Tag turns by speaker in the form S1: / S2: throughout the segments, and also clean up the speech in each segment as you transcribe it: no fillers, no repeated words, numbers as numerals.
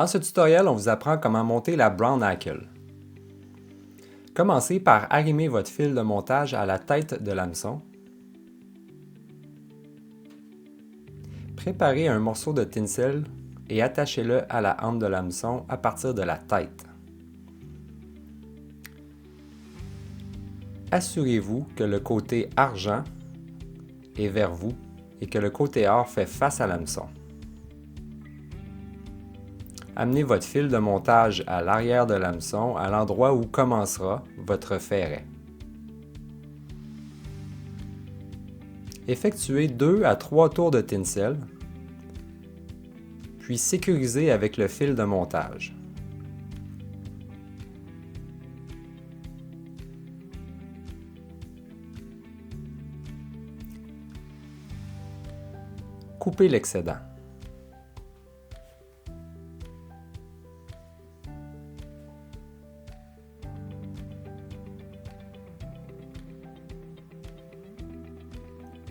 S1: Dans ce tutoriel, on vous apprend comment monter la Brown Hackle. Commencez par arrimer votre fil de montage à la tête de l'hameçon. Préparez un morceau de tinsel et attachez-le à la hampe de l'hameçon à partir de la tête. Assurez-vous que le côté argent est vers vous et que le côté or fait face à l'hameçon. Amenez votre fil de montage à l'arrière de l'hameçon, à l'endroit où commencera votre ferret. Effectuez 2 à 3 tours de tinsel, puis sécurisez avec le fil de montage. Coupez l'excédent.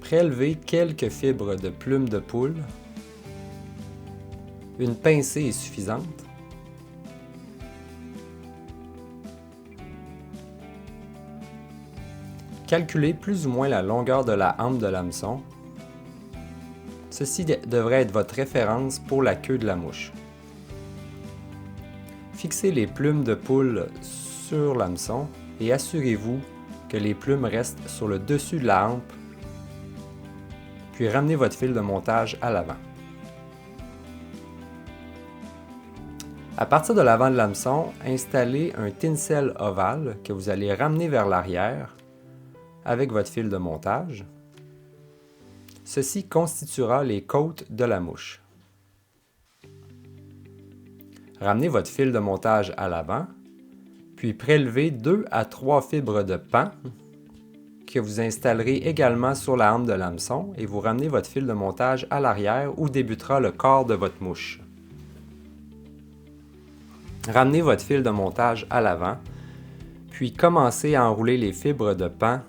S1: Prélevez quelques fibres de plumes de poule. Une pincée est suffisante. Calculez plus ou moins la longueur de la hampe de l'hameçon. Ceci devrait être votre référence pour la queue de la mouche. Fixez les plumes de poule sur l'hameçon et assurez-vous que les plumes restent sur le dessus de la hampe, puis ramenez votre fil de montage à l'avant. À partir de l'avant de l'hameçon, installez un tinsel ovale que vous allez ramener vers l'arrière avec votre fil de montage. Ceci constituera les côtes de la mouche. Ramenez votre fil de montage à l'avant, puis prélevez 2 à 3 fibres de pan que vous installerez également sur la hampe de l'hameçon et vous ramenez votre fil de montage à l'arrière où débutera le corps de votre mouche. Ramenez votre fil de montage à l'avant, puis commencez à enrouler les fibres de pan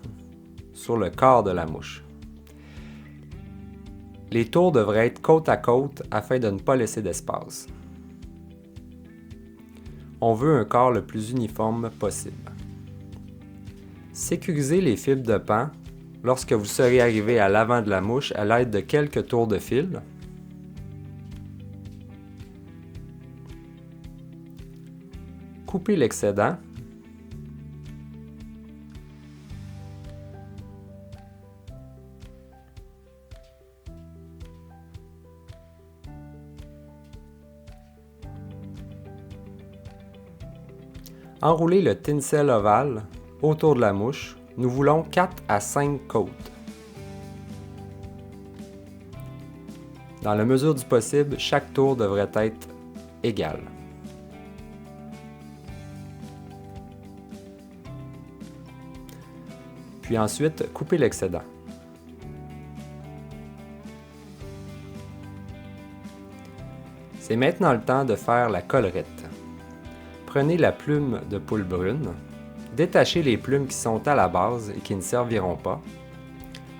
S1: sur le corps de la mouche. Les tours devraient être côte à côte afin de ne pas laisser d'espace. On veut un corps le plus uniforme possible. Sécurisez les fibres de pan lorsque vous serez arrivé à l'avant de la mouche à l'aide de quelques tours de fil. Coupez l'excédent. Enroulez le tinsel ovale autour de la mouche. Nous voulons 4 à 5 côtes. Dans la mesure du possible, chaque tour devrait être égal. Puis ensuite, coupez l'excédent. C'est maintenant le temps de faire la collerette. Prenez la plume de poule brune, détachez les plumes qui sont à la base et qui ne serviront pas.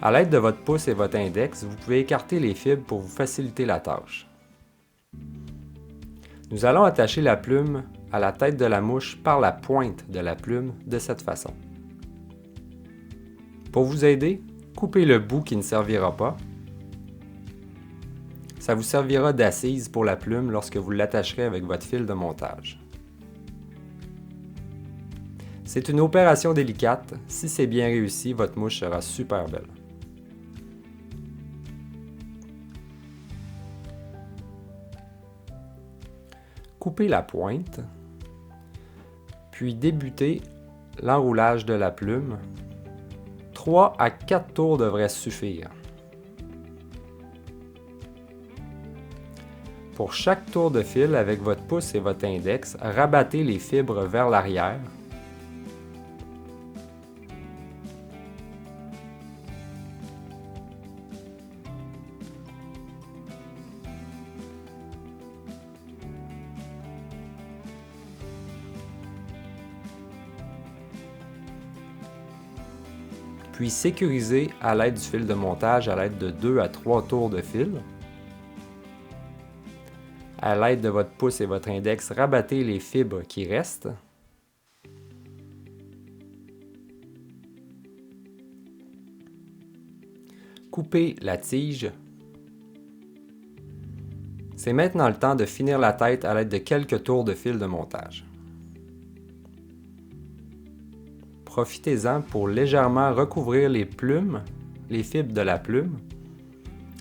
S1: À l'aide de votre pouce et votre index, vous pouvez écarter les fibres pour vous faciliter la tâche. Nous allons attacher la plume à la tête de la mouche par la pointe de la plume de cette façon. Pour vous aider, coupez le bout qui ne servira pas. Ça vous servira d'assise pour la plume lorsque vous l'attacherez avec votre fil de montage. C'est une opération délicate. Si c'est bien réussi, votre mouche sera super belle. Coupez la pointe, puis débutez l'enroulage de la plume. 3 à 4 tours devraient suffire. Pour chaque tour de fil, avec votre pouce et votre index, rabattez les fibres vers l'arrière. Puis sécurisez à l'aide du fil de montage à l'aide de 2 à 3 tours de fil. À l'aide de votre pouce et votre index, rabattez les fibres qui restent. Coupez la tige. C'est maintenant le temps de finir la tête à l'aide de quelques tours de fil de montage. Profitez-en pour légèrement recouvrir les plumes, les fibres de la plume,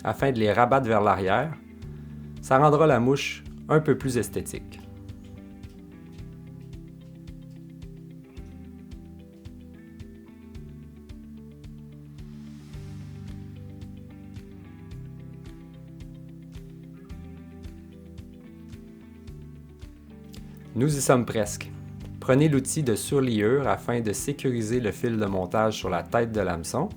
S1: afin de les rabattre vers l'arrière. Ça rendra la mouche un peu plus esthétique. Nous y sommes presque. Prenez l'outil de surliure afin de sécuriser le fil de montage sur la tête de l'hameçon.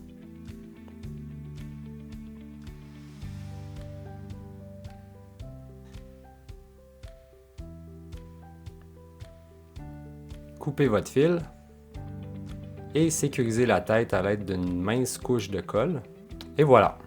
S1: Coupez votre fil et sécurisez la tête à l'aide d'une mince couche de colle. Et voilà!